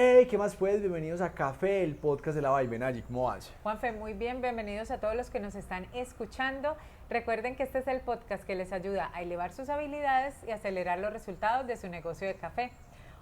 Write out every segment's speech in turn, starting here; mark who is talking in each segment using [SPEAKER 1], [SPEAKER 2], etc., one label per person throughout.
[SPEAKER 1] Hey, ¿qué más pues? Bienvenidos a Café, el podcast de la Vibe. Nayi, ¿cómo vas?
[SPEAKER 2] Juanfe, muy bien, bienvenidos a todos los que nos están escuchando. Recuerden que este es el podcast que les ayuda a elevar sus habilidades y acelerar los resultados de su negocio de café.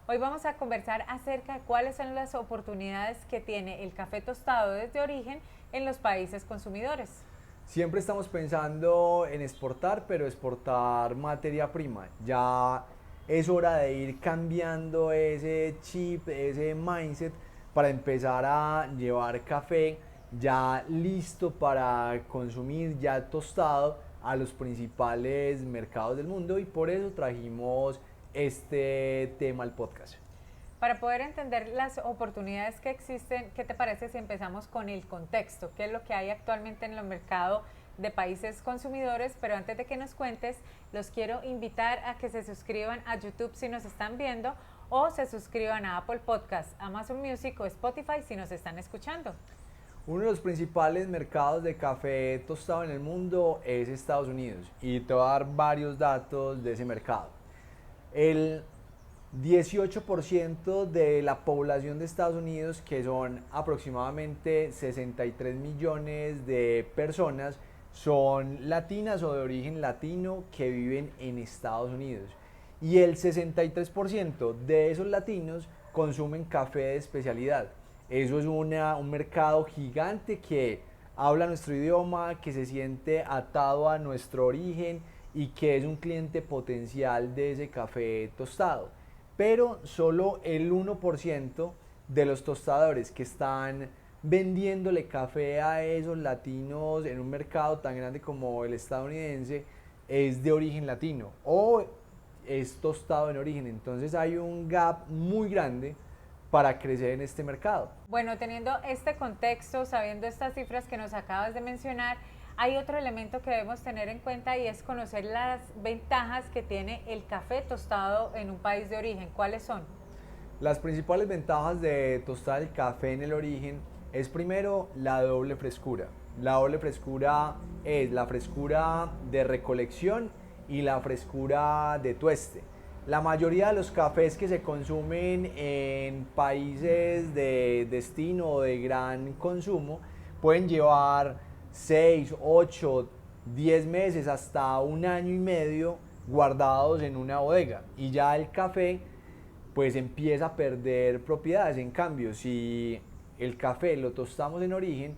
[SPEAKER 2] Hoy vamos a conversar acerca de cuáles son las oportunidades que tiene el café tostado desde origen en los países consumidores.
[SPEAKER 1] Siempre estamos pensando en exportar, pero exportar materia prima. Ya es hora de ir cambiando ese chip, ese mindset para empezar a llevar café ya listo para consumir, ya tostado a los principales mercados del mundo y por eso trajimos este tema al podcast.
[SPEAKER 2] Para poder entender las oportunidades que existen, ¿qué te parece si empezamos con el contexto? ¿Qué es lo que hay actualmente en el mercado de países consumidores? Pero antes de que nos cuentes, los quiero invitar a que se suscriban a YouTube si nos están viendo o se suscriban a Apple Podcasts, Amazon Music o Spotify si nos están escuchando.
[SPEAKER 1] Uno de los principales mercados de café tostado en el mundo es Estados Unidos y te voy a dar varios datos de ese mercado. El 18% de la población de Estados Unidos, que son aproximadamente 63 millones de personas, son latinas o de origen latino que viven en Estados Unidos. Y el 63% de esos latinos consumen café de especialidad. Eso es un mercado gigante que habla nuestro idioma, que se siente atado a nuestro origen y que es un cliente potencial de ese café tostado. Pero solo el 1% de los tostadores que están vendiéndole café a esos latinos en un mercado tan grande como el estadounidense es de origen latino o es tostado en origen. Entonces hay un gap muy grande para crecer en este mercado.
[SPEAKER 2] Bueno, teniendo este contexto, sabiendo estas cifras que nos acabas de mencionar, hay otro elemento que debemos tener en cuenta y es conocer las ventajas que tiene el café tostado en un país de origen. ¿Cuáles son?
[SPEAKER 1] Las principales ventajas de tostar el café en el origen es primero la doble frescura. La doble frescura es la frescura de recolección y la frescura de tueste. La mayoría de los cafés que se consumen en países de destino o de gran consumo pueden llevar 6, 8, 10 meses hasta un año y medio guardados en una bodega y ya el café pues empieza a perder propiedades. En cambio, si el café lo tostamos en origen,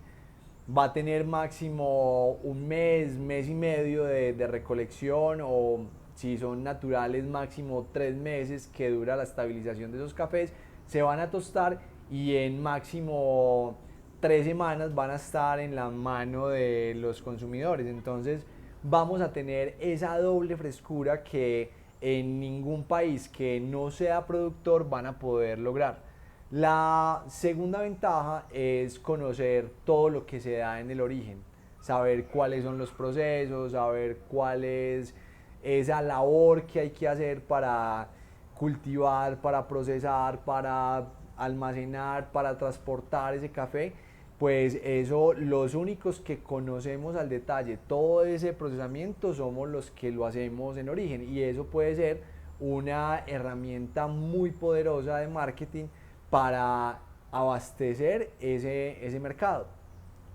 [SPEAKER 1] va a tener máximo un mes, mes y medio de recolección o si son naturales máximo 3 meses que dura la estabilización de esos cafés, se van a tostar y en máximo 3 semanas van a estar en la mano de los consumidores. Entonces vamos a tener esa doble frescura que en ningún país que no sea productor van a poder lograr. La segunda ventaja es conocer todo lo que se da en el origen, saber cuáles son los procesos, saber cuál es esa labor que hay que hacer para cultivar, para procesar, para almacenar, para transportar ese café. Pues eso, los únicos que conocemos al detalle todo ese procesamiento somos los que lo hacemos en origen y eso puede ser una herramienta muy poderosa de marketing para abastecer ese mercado.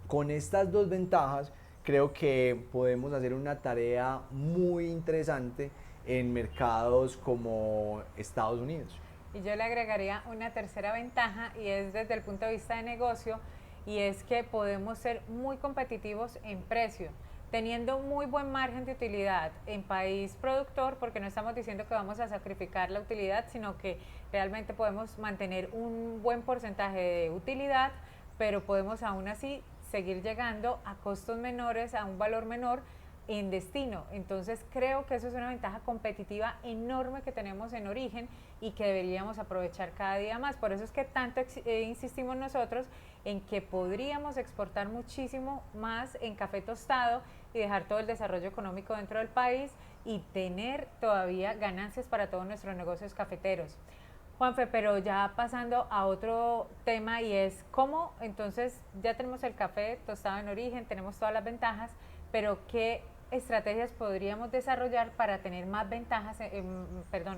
[SPEAKER 1] Con estas dos ventajas creo que podemos hacer una tarea muy interesante en mercados como Estados Unidos.
[SPEAKER 2] Y yo le agregaría una tercera ventaja y es desde el punto de vista de negocio y es que podemos ser muy competitivos en precio, teniendo muy buen margen de utilidad en país productor, porque no estamos diciendo que vamos a sacrificar la utilidad, sino que realmente podemos mantener un buen porcentaje de utilidad, pero podemos aún así seguir llegando a costos menores, a un valor menor en destino. Entonces creo que eso es una ventaja competitiva enorme que tenemos en origen y que deberíamos aprovechar cada día más. Por eso es que tanto insistimos nosotros en que podríamos exportar muchísimo más en café tostado y dejar todo el desarrollo económico dentro del país y tener todavía ganancias para todos nuestros negocios cafeteros. Juanfe, pero ya pasando a otro tema y es cómo entonces ya tenemos el café tostado en origen, tenemos todas las ventajas, pero ¿qué estrategias podríamos desarrollar para tener más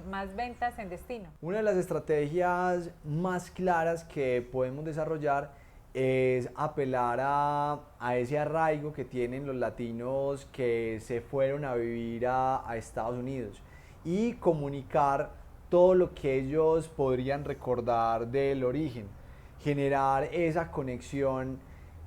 [SPEAKER 2] más ventas en destino?
[SPEAKER 1] Una de las estrategias más claras que podemos desarrollar es apelar a ese arraigo que tienen los latinos que se fueron a vivir a Estados Unidos y comunicar todo lo que ellos podrían recordar del origen, generar esa conexión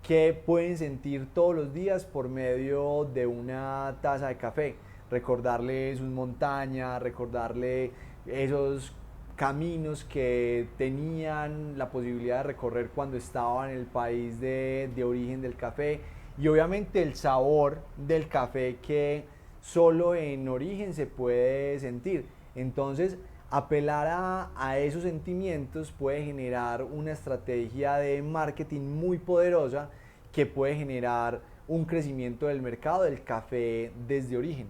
[SPEAKER 1] que pueden sentir todos los días por medio de una taza de café, recordarle sus montañas, recordarle esos caminos que tenían la posibilidad de recorrer cuando estaban en el país de origen del café y obviamente el sabor del café que solo en origen se puede sentir. Entonces, apelar a esos sentimientos puede generar una estrategia de marketing muy poderosa que puede generar un crecimiento del mercado del café desde origen.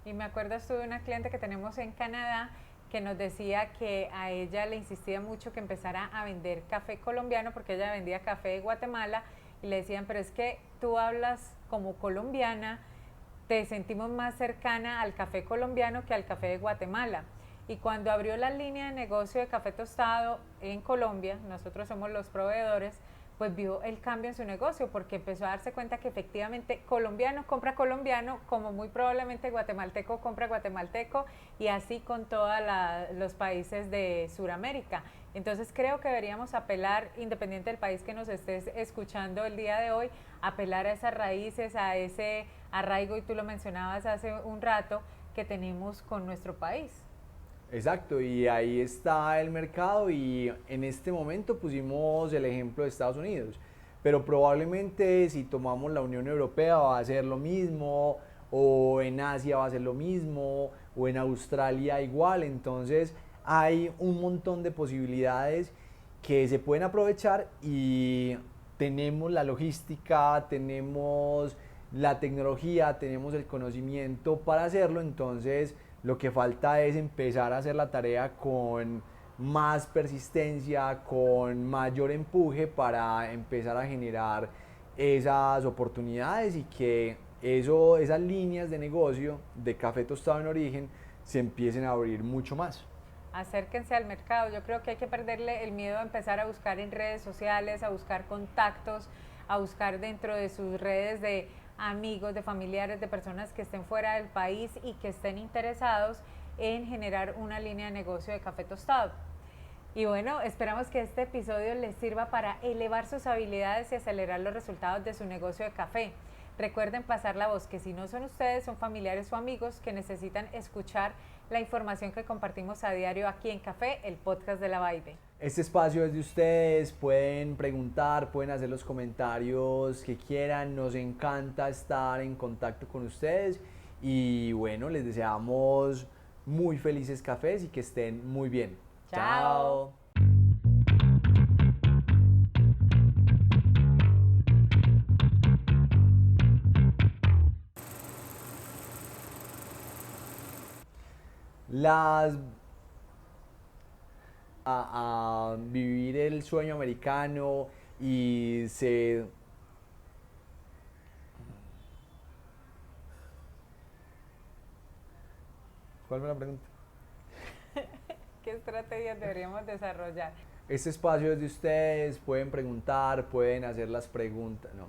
[SPEAKER 2] Y me acuerdo, estuve una cliente que tenemos en Canadá que nos decía que a ella le insistía mucho que empezara a vender café colombiano porque ella vendía café de Guatemala y le decían, pero es que tú hablas como colombiana, te sentimos más cercana al café colombiano que al café de Guatemala. Y cuando abrió la línea de negocio de café tostado en Colombia, nosotros somos los proveedores, pues vio el cambio en su negocio porque empezó a darse cuenta que efectivamente colombiano compra colombiano, como muy probablemente guatemalteco compra guatemalteco, y así con todos los países de Sudamérica. Entonces creo que deberíamos apelar, independiente del país que nos estés escuchando el día de hoy, apelar a esas raíces, a ese arraigo, y tú lo mencionabas hace un rato, que tenemos con nuestro país.
[SPEAKER 1] Exacto, y ahí está el mercado y en este momento pusimos el ejemplo de Estados Unidos, pero probablemente si tomamos la Unión Europea va a ser lo mismo, o en Asia va a ser lo mismo, o en Australia igual, entonces hay un montón de posibilidades que se pueden aprovechar y tenemos la logística, tenemos la tecnología, tenemos el conocimiento para hacerlo, entonces lo que falta es empezar a hacer la tarea con más persistencia, con mayor empuje para empezar a generar esas oportunidades y que esas líneas de negocio de café tostado en origen se empiecen a abrir mucho más.
[SPEAKER 2] Acérquense al mercado. Yo creo que hay que perderle el miedo a empezar a buscar en redes sociales, a buscar contactos, a buscar dentro de sus redes de amigos, de familiares, de personas que estén fuera del país y que estén interesados en generar una línea de negocio de café tostado. Y bueno, esperamos que este episodio les sirva para elevar sus habilidades y acelerar los resultados de su negocio de café. Recuerden pasar la voz, que si no son ustedes, son familiares o amigos que necesitan escuchar la información que compartimos a diario aquí en Café, el podcast de La Vibe.
[SPEAKER 1] Este espacio es de ustedes, pueden preguntar, pueden hacer los comentarios que quieran, nos encanta estar en contacto con ustedes y bueno, les deseamos muy felices cafés y que estén muy bien.
[SPEAKER 2] Chao.
[SPEAKER 1] Las a vivir el sueño americano y se... ¿Cuál fue la pregunta?
[SPEAKER 2] ¿Qué estrategias deberíamos desarrollar?
[SPEAKER 1] Este espacio es de ustedes, pueden preguntar, pueden hacer las preguntas. No.